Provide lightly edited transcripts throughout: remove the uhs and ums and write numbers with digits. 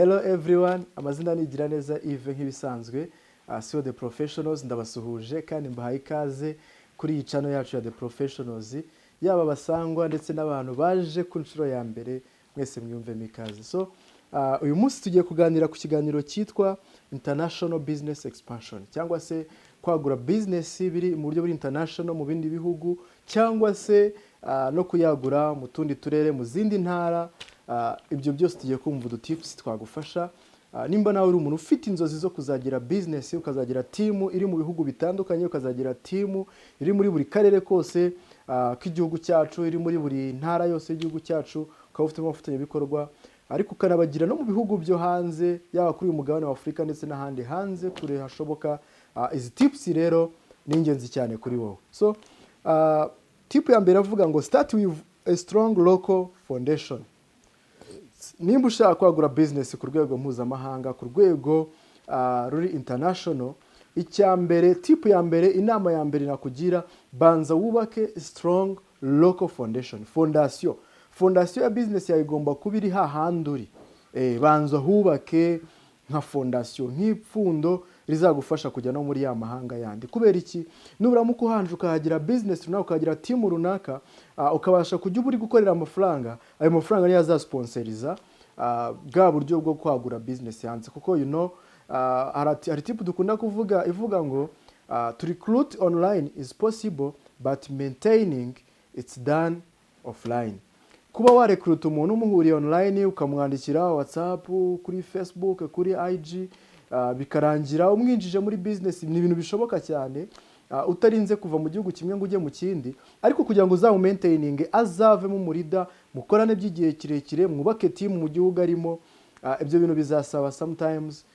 Hello everyone, amazina ni Irimbere Yves nk'ibisanzwe, CEO The Professionals, ndabasuhuje kandi mbahaye ikaze kuri iyi channel yacu ya The Professionals, yaba basangwa ndetse n'abantu baje ku nshuro ya mbere, mwese mwumve mikaze. So uyu munsi tugiye kuganira ku kiganiro cyitwa International Business Expansion, cyangwa se kwagura business biri mu buryo buri international mu bindi bihugu, cyangwa se no kuyagura mu tundi turere, muzindi ntara. Ibyo byose tugiye kumva udutips twagufasha. Nimba nawe uri umuntu ufite inzozi zo kuzagira business, ukazagira team iri mu bihugu bitandukanye, ukazagira team iri muri buri karere kose k'igihugu cyacu, iri muri buri ntara yose y'igihugu cyacu, ukaba ufite abafatanyabikorwa, ariko ukanabagira no mu bihugu byo hanze, yaba kuri uyu mugabane wa Afurika ndetse n'ahandi hanze kure hashoboka. Izi tips rero ni ingenzi cyane kuri wowe. So tip ya mbere avuga ngo start with a strong local foundation. Nimba ushaka kwagura business ku rwego mpuzamahanga, ku rwego ruri international, icyambere, tip ya mbere, inama ya mbere nakugira, banza wubake strong local foundation. Fondation ya business yawe igomba kuba iri hahandi uri. Banza hubake nka fondation, nk'ipfundo rizagufasha kujya no muri ya mahanga yandi. Kubera iki? Nuburamuka uhanje ukahagira business runaka, ukagira team runaka, ukabasha kujya uri gukorera amafaranga, ayo mafaranga niyo azasponsoriza bwa buryo bwo kwagura business yanze. Kuko hari tip dukunda kuvuga ivuga ngo to recruit online is possible but maintaining it's done offline. Kuba warecruit umuntu umuhuriye online, ukamwandikira WhatsApp, kuri Facebook, kuri IG, bikarangira umwinjije muri business, ni ibintu bishoboka cyane, utarinze kuva mu gihugu kimwe ngo ujye mu kindi. Ariko kugira ngo uzamu maintaining, azavemo umurida, mukorane by'igihe kirekire, mwubake team mu gihugu arimo, ibyo bintu bizasaba sometimes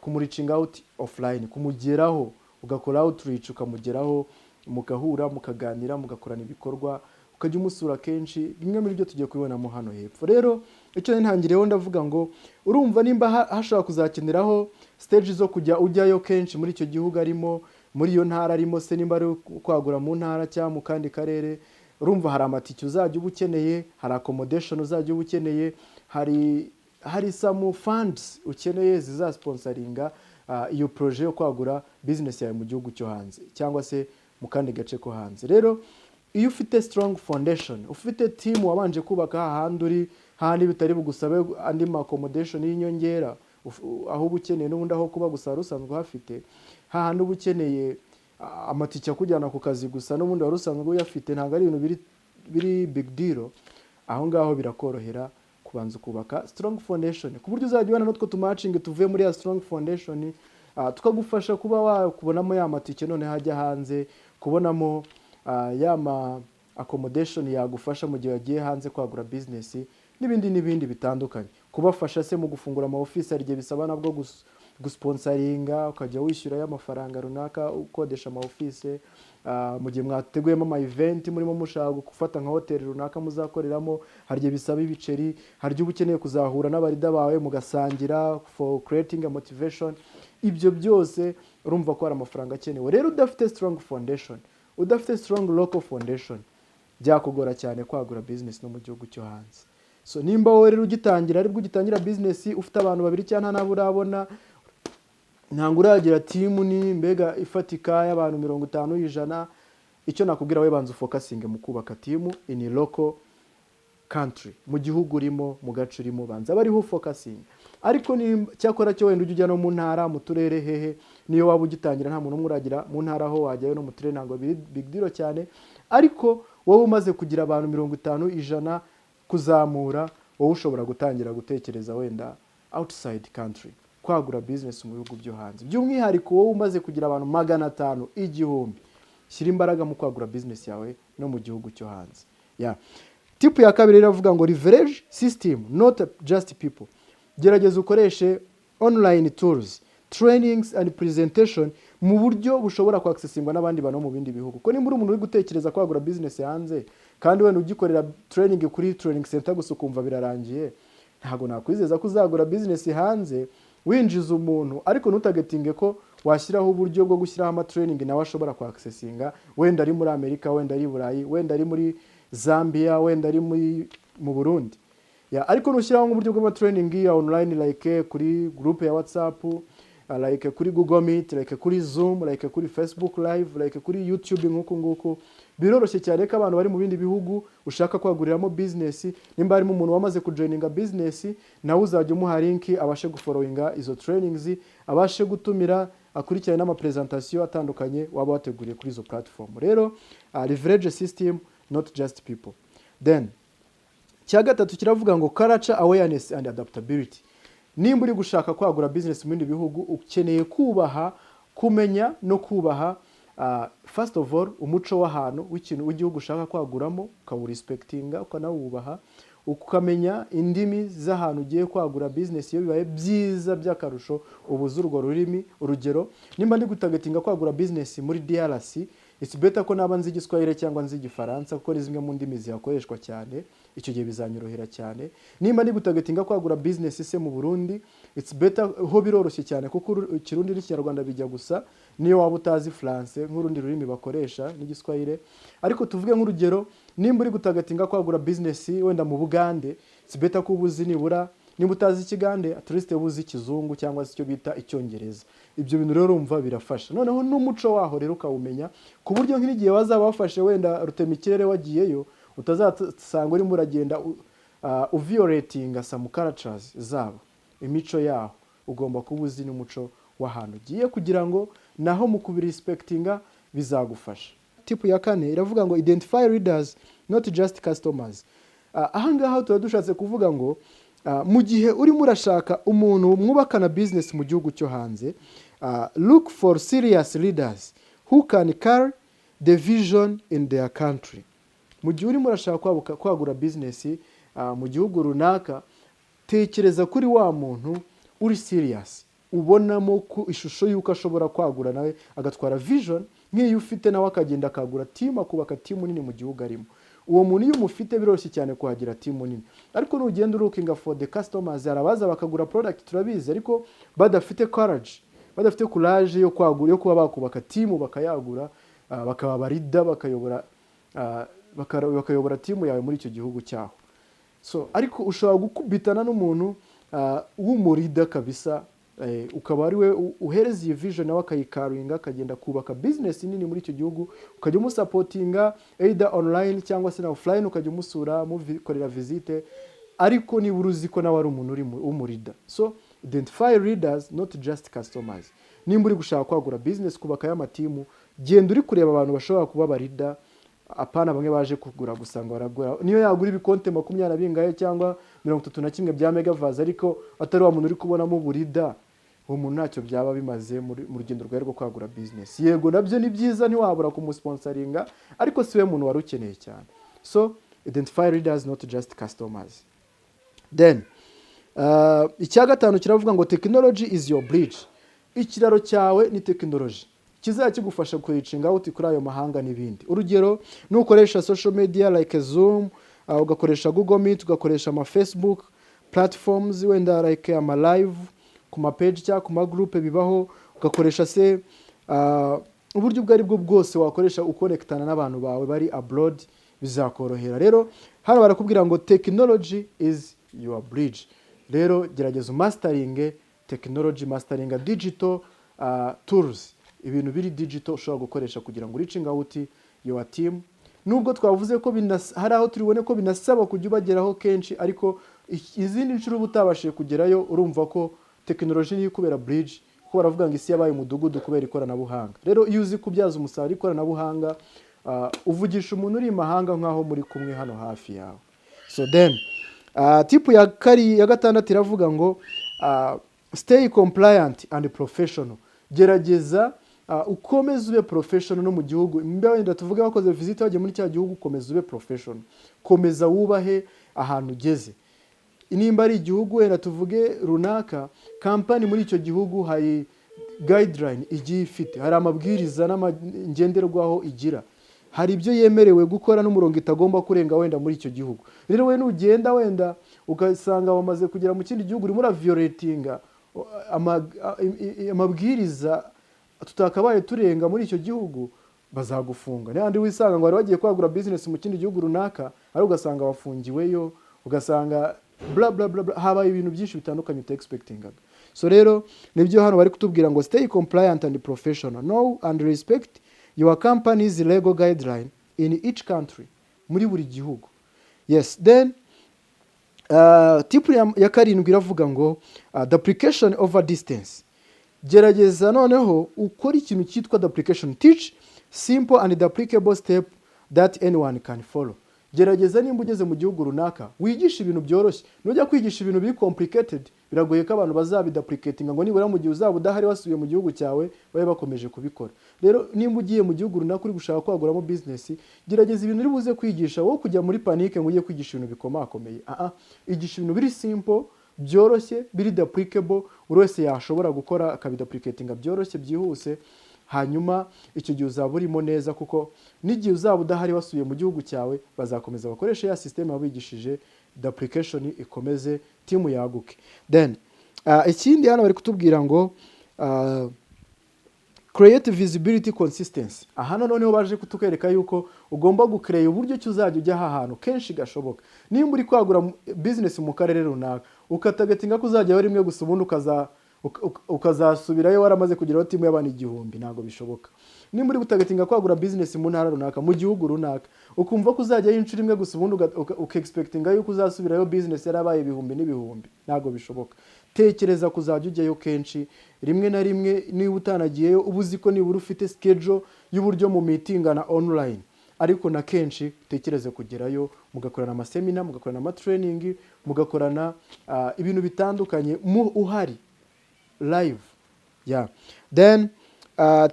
kumuriching out offline, kumugeraho, ugakora outreach, ukamugeraho, mugahura, mukaganira, mugakorana ibikorwa, ukajya umusura kenshi. Bimwe muri byo tugiye kubibonamo hano hepfo. Rero icyo ntangireho ndavuga ngo urumva nimba hashaka kuzakeneraho stage zo kujya ujyayo kenshi muri icyo gihugu arimo, muri iyo ntara arimo, se nimba ari kwagura mu ntara cyangwa mu kandi karere, urumva hari amatike uzajya uba ukeneye, hari accommodation uzajya uba ukeneye, hari some funds ukeneye zizasponsoringa iyo projet yo kwagura business yawe mu gihugu cyo hanze cyangwa se mu kandi gace ko hanze. Rero iyo ufite strong foundation, ufite team wabanje kubaka hahandi uri, handi bitari bugusabe andi accommodation y'inyongera, aho ubukeneye n'ubundi aho kuba gusa rusanzwe hafite, hahandi ubukeneye amatike kujyana ku kazi gusa n'ubundi warusanzwe uyafite, ntabwo ari ibintu biri big deal. Aho ngaho birakorohera kubanza kubaka strong foundation, ku buryo uzajya ubona n'utwo tumatching tuvuye muri ya strong foundation, tukagufasha kuba wakubonamo ya matike none hajya hanze, kubonamo yama accommodation yagufasha mu gihe wagiye hanze kwagura business, n'ibindi bitandukanye. Kubafasha se mu gufungura ama office, ari gihe bisaba nabwo gusponsoringa, ukajya wishyura y'amafaranga runaka, ukodesha ama office, mu gihe mwateguyemo ama event murimo mushaka gufata nka hotel runaka muzakoreramo, hari gihe bisaba ibiceri, hari gihe ukeneye kuzahura n'abarida bawe mugasangira for creating a motivation. Ibyo byose urumva ko hari amafaranga akenewe. Rero udafite strong foundation, udafite strong local foundation, byakugora cyane kwagura business no mu gihugu cyo hanze. So nimba wowe rero ugitangira, aribwo ugitangira business ufite abantu babiri cyangwa nabo urabona, ntango uragira team ni mbega ifatika y'abantu 50-100, icyo nakubwira we banza focusing mu kubaka team in local country, mu gihugu urimo, mu gace urimo, banza bariho focusing. Ariko ni cyakora cyo wenda ujya no mu ntara, mu turere, hehe, niyo waba ugitangira nta muntu umwe uragira mu ntara, ho wajyayo no mu turere ntango big deal cyane. Ariko wowe umaze kugira abantu 50-100 kuzamura, wowe ushobora gutangira gutekereza wenda outside country, kwagura business mu bihugu byo hanze. By'umwihariko wowe umaze kugira abantu 500, 1000, shyira imbaraga mu kwagura business yawe no mu gihugu cyo hanze. Tip ya kabiri iravuga ngo leverage system, not just people. Gerageza ukoreshe online tools, trainings and presentation mu buryo bushobora kwaccessingwa n'abandi bantu mu bindi bihugu. Ko nimba uri umuntu uri gutekereza kwagura business hanze kandi wenda ugikorera training kuri training center gusa ukumva birarangiye, ntago nakwizeza ko uzagura business hanze winjiza umuntu, ariko ntutagetinge ko washyiraho uburyo bwo gushyiraho ama training nawe ashobora kwaccessinga, wenda ari muri Amerika, wenda ari Burayi, wenda ari muri Zambia, wenda ari mu Burundi. ariko nushyiraho nk'uburyo bw'amatraining ya online like kuri group ya WhatsApp, like kuri Google Meet, like kuri Zoom, like kuri Facebook Live, like kuri YouTube nk'uko nguko, biroroshye cyane ko abantu bari mu bindi bihugu ushaka kwaguriramo business, nimba harimo umuntu wamaze kujoininga business, nawe uzajya umuha link abashe gufollowinga izo trainings, abashe gutumira akurikirana n'ama presentation atandukanye waba wateguriye kuri izo platform. Rero leverage system, not just people. Then cya gatatu kiravuga ngo culture awareness and adaptability. Nimba uri gushaka kwagura business mu bindi bihugu, ukeneye kubaha, kumenya no kubaha first of all umuco w'ahantu w'ikintu w'igihugu ushaka kwaguramo, ukawurespectinga, ukanawubaha, ukamenya indimi z'ahantu ugiye kwagura business. Iyo bibaye byiza by'akarusho ubuze urwo rurimi. Urugero, nimba ndi gutagetinga kwagura business muri DRC, it's better ko naba nzi Igiswahili cyangwa nzi Igifaransa, kuko ni zimwe mu ndimi zihakoreshwa cyane, icyo gihe bizanyorohera cyane. Nimba ndi gutagetinga kwagura business se mu Burundi, it's better ho biroroshye cyane kuko Ikirundi n'Ikinyarwanda bijya gusa, niyo waba utazi France nk'urundi rurimi bakoresha n'Igiswahili. Ariko tuvuge nk'urugero, nimba uri gutagatinga kwagura business wenda mu Bugande, it's better ko ubuzi nibura, nimba utazi Ikigande at least ubuzi Ikizungu cyangwa se icyo bita Icyongereza. Ibyo bintu rero urumva birafasha. Noneho n'umuco waho rero ukawumenya, ku buryo nk'igihe wazaba wafashe wenda rutemikirere wagiyeyo, utazasanga urimo uragenda violating some cultures zabo, imico yaho. Ugomba kuba uzi n'umuco w'ahantu ugiye kugira ngo naho mu kubirespectinga bizagufasha. Tipu ya kane iravuga ngo identify readers, not just customers. Aha ngaha tuba dushatse kuvuga ngo mu gihe urimo urashaka umuntu mwubakana business mu gihugu cyo hanze, look for serious leaders who can carry the vision in their country. Mu gihe urimo urashaka kwagura business mu gihugu runaka, tekereza kuri wa muntu uri serious, ubonamo ku ishusho y'uko ashobora kwagura nawe agatwara vision nk'iyo ufite, nawe akagenda akagura team, akubaka team nini mu gihugu arimo. Uwo muntu iyo umufite biroroshye cyane kuhagira team nini. Ariko n'ugenda looking for the customers, arabaza bakagura product turabizi, ariko badafite courage, badafite courage yo kwagura, yo kuba bakubaka team bakayagura, bakaba barida, bakayobora team yawe muri icyo gihugu cyaho. So ariko ushobora gukubitana n'umuntu w'umurida kabisa, ukaba ari we uhereza iyi vision nawe akayikaringa, akagenda kubaka business nini muri icyo gihugu, ukajya umusupportinga either online cyangwa se na offline, ukajya umusura mukorera visite, ariko niba uruzi ko nawe ari umuntu uri umurida. So identify leaders, not just customers. Nimba uri gushaka kwagura business, kubaka y'amatimu, genda uri kureba abantu bashobora kuba barida, apana bamwe baje kugura gusanga baragura. Niyo yagura ibikonte 20 bingaye cyangwa 31 bya megavaze, ariko atari wa muntu uri kubonamo burida, uwo muntu ntacyo byaba bimaze mu rugendo rwawe rwo kwagura business. Yego nabyo ni byiza, ntiwabura kumusponsoringa, ariko siwe muntu wari ukeneye cyane. So identify leaders, not just customers. Then icya gatanu kiravuga ngo technology is your bridge. Ikiraro cyawe ni technology, kizajya kigufasha kuyicinga out kuri ayo mahanga n'ibindi. Urugero, nukoresha social media like Zoom, ugakoresha Google Meet, ugakoresha ama Facebook platforms, wenda like ama live ku ma page cyangwa ku ma group bibaho, ugakoresha se uburyo bwari bwo bwose wakoresha ukonektana n'abantu bawe bari abroad, bizakorohera. Rero hano barakubwira ngo technology is your bridge. Rero gerageza mastering technology, mastering digital tools, ibintu biri digital ushobora gukoresha kugira ngo reaching out your team. Nubwo twavuze ko hari aho turibone ko binasaba kujya ubageraho kenshi, ariko izindi nshuro utabashije kugerayo, urumva ko technology niyo kubera bridge, kuko baravuga ngo isi yabaye umudugudu kubera ikoranabuhanga. Rero iyo uzi kubyaza umusaruro ikoranabuhanga, uvugisha umuntu uri imahanga nkaho muri kumwe hano hafi yawe. So then tipu ya gatandatu iravuga ngo stay compliant and professional. Gerageza ukomeze ube professional no mu gihugu. Mbe wenda tuvuge wakoze visit waje muri cya gihugu, komeza ube professional, komeza wubahe ahantu ugeze. Nimba ari igihugu wenda tuvuge runaka, company muri icyo gihugu hari guideline igiye ifite, hari amabwiriza n'amagenderwaho igira, hari ibyo yemerewe gukora n'umurongo itagomba kurenga wenda muri icyo gihugu. Rero we nugenda wenda ugasanga bamaze kugera mu kindi gihugu, urimo violatinga amabwiriza tutakabaye turenga muri icyo gihugu, bazagufunga. N'andi wisanga ngo bari bagiye kwagura business mu kindi gihugu runaka, ari ugasanga bafungiweyo, ugasanga bla bla bla, habaye ibintu byinshi bitandukanye uta expectingaga. So rero nibyo hano bari kutubwira ngo stay compliant and professional, know and respect your company's legal guideline in each country, muri buri gihugu. Yes, then tip ya karindwi iravuga ngo duplication over distance. Gerageza noneho ukora ikintu cyitwa duplication. Teach simple and applicable step that anyone can follow. Gerageza nimba ugeze mu gihugu runaka wigisha ibintu byoroshye. Nujya kwigisha ibintu biri complicated biragoye ko abantu bazabiduplicatinga ngo nibura mu gihe uzaba udahari wasubiye mu gihugu cyawe babe bakomeje kubikora. Rero nimba ugiye mu gihugu runaka uri gushaka kwaguramo business, gerageza ibintu uri buze kwigisha wowe kujya muri panique ngo ugiye kwigisha ibintu bikomakomeye. Igisha ibintu biri simple, byoroshye, biri duplicable, buri wese yashobora gukora akabiduplicatinga byoroshye byihuse. Hanyuma icyo gihe uzaba urimo neza, kuko n'igihe uzaba udahari wasubiye mu gihugu cyawe bazakomeza bakoresha ya system yabigishije, duplication ikomeze, timu yaguke. Then ikindi hano bari kutubwira ngo create visibility consistency. Hano noneho baje kutukwereka yuko ugomba gucreate uburyo cyo uzajya ujya ahantu kenshi gashoboka. Nimba uri kwagura business mu karere runaka ukatagatinga ko uzajya rimwe gusa ubundi ukazasubirayo waramaze kugeraho timu y'abantu 1000, ntago bishoboka. Nimba uri gutagatinga kwagura business mu ntara runaka mu gihugu runaka ukumva ko uzajya y'inshuro imwe gusa ubundi ukexpectinga yuko uzasubirayo business yarabaye 1000 n'ibihumbi, ntago bishoboka. Tekereza kuzajya ujyayo kenshi, rimwe na rimwe niba utanagiyeyo ubuzi ko nibura ufite schedule y'uburyo mu meeting na online, ariko na kenshi tekereze kugerayo mugakorana ama seminar, mugakorana ama training, mugakorana ibintu bitandukanye uhari live. Then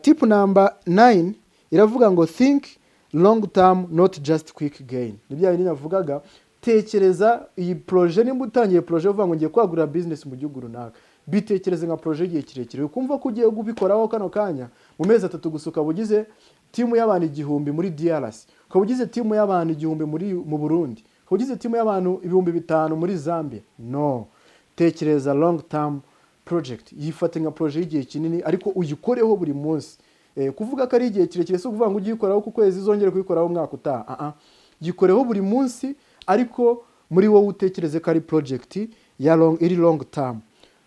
tip number 9 iravuga ngo think long term not just quick gain. Nibyo yari navugaga, tekereza iyi projet, nimba utangiye projet uvuga ngo ngiye kwagura business mu gihugu runaka, bitekereze nka projet igihe kirekire. Ukumva ko ugiye gubikoraho kano kanya mu mezi 3 gusuka bugize timu y'abantu 1000 muri DRC, ukabugize timu y'abantu 1000 mu Burundi, ukabugize timu y'abantu 5000 muri Zambia. No, tekereza long term project. Yifate nka projet y'igihe kinini ariko uyikoreho buri munsi. Kuvuga ko ari igihe kirekire so kuvuga ngo ugiye gikoraho ku kwezi zongere kuyikoraho umwaka utaha. Gikoreho buri munsi ariko muri wowe utekereze ko ari project ya iri long term.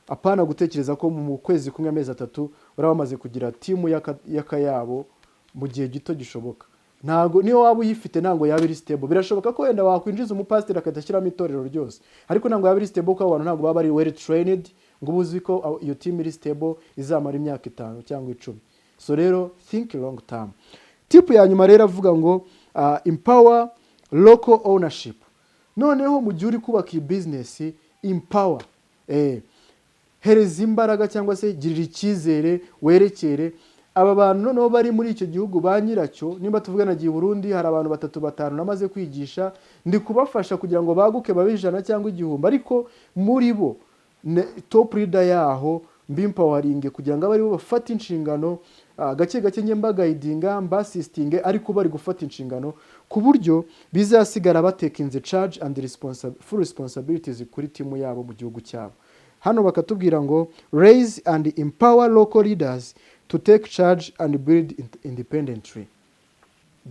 Apana gutekereza ko mu kwezi kumwe amezi 3 urabamaze kugira timu yakayabo mu gihe gito gishoboka. Ntago niyo waba uyifite ntango yaba iri stable. Birashoboka ko wenda wakwinjiza umupasiteri akadashyiramo itorero ryose, ariko ntango yaba iri stable ko abantu ntago baba ari well trained ngo ubuzi ko iyo team iri stable izamara imyaka 5 cyangwa 10. So rero think long term. Tip ya nyuma rero avuga ngo empower local ownership. Noneho mu gihe uri kubaka iyi business, empower, hereza imbaraga cyangwa se girira icyizere, werekere aba bantu noneho bari muri icyo gihugu ba nyiracyo. Nimba tuvugana giye Burundi hari abantu 3-5 namaze kwigisha, ndi kubafasha kugira ngo baguke babe 100 cyangwa 1000, ariko muri bo top leader yaho mbimpawaringe kugira ngo abari bo bafata inshingano, gake gake nyemba guidinga mba assisting, ariko bari gufata inshingano ku buryo bizasigara batekinze charge and full responsibilities kuri timu yabo mu gihugu cyabo. Hano bakatubwira ngo raise and empower local leaders to take charge and build independently.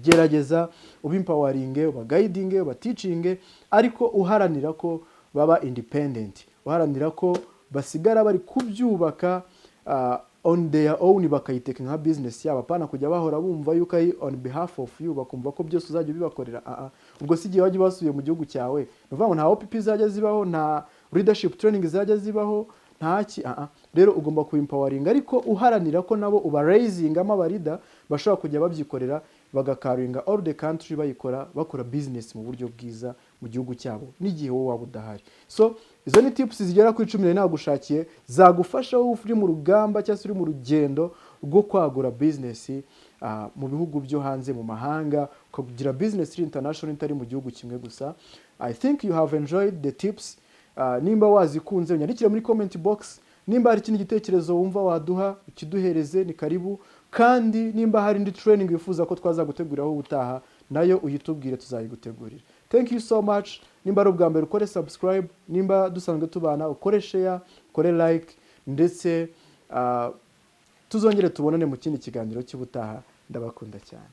Gerageza ubimpawaringe, ubaguidinge, ubateachinge, ariko uharanira ko baba independent, uharanira ko basigara bari kubyubaka on their own, bakayiteka nka business yabo, apana kujya bahora bumva yuko ari on behalf of you, bakumva ko byose uzajya bibakorera. Ubwo sigiye waje basuye mu gihugu cyawe, nuvuga ngo nta OPP zajya zibaho, nta leadership training zajya zibaho, ntaki. Rero ugomba kuimpawaringa, ariko uharanira ko nabo uba raising amabarida bashobora kujya babyikorera, bagakaringa all the country bakora business mu buryo bwiza mu gihugu cyabo n'igihe wowe waba udahari. So izo ni tips zigera kuri 10 nagushakiye zagufasha wowe uri mu rugamba cyangwa uri mu rugendo rwo kwagura business mu bihugu byo hanze, mu mahanga, kugira business international itari mu gihugu kimwe gusa. I think you have enjoyed the tips. Nimba wazikunze unyandikira muri comment box. Nimba hari ikindi gitekerezo wumva waduha ukiduhereze, ni karibu. Kandi nimba hari indi training wifuza ko twaza guteguriraho ubutaha, nayo uyitubwire tuzayigutegurira. Thank you so much. Nimba ari ubwa mbere ukore subscribe, nimba dusanzwe tubana ukore share, ukore like, ndetse tuzongere tubonane mu kindi kiganiro cy'ubutaha. Ndabakunda cyane.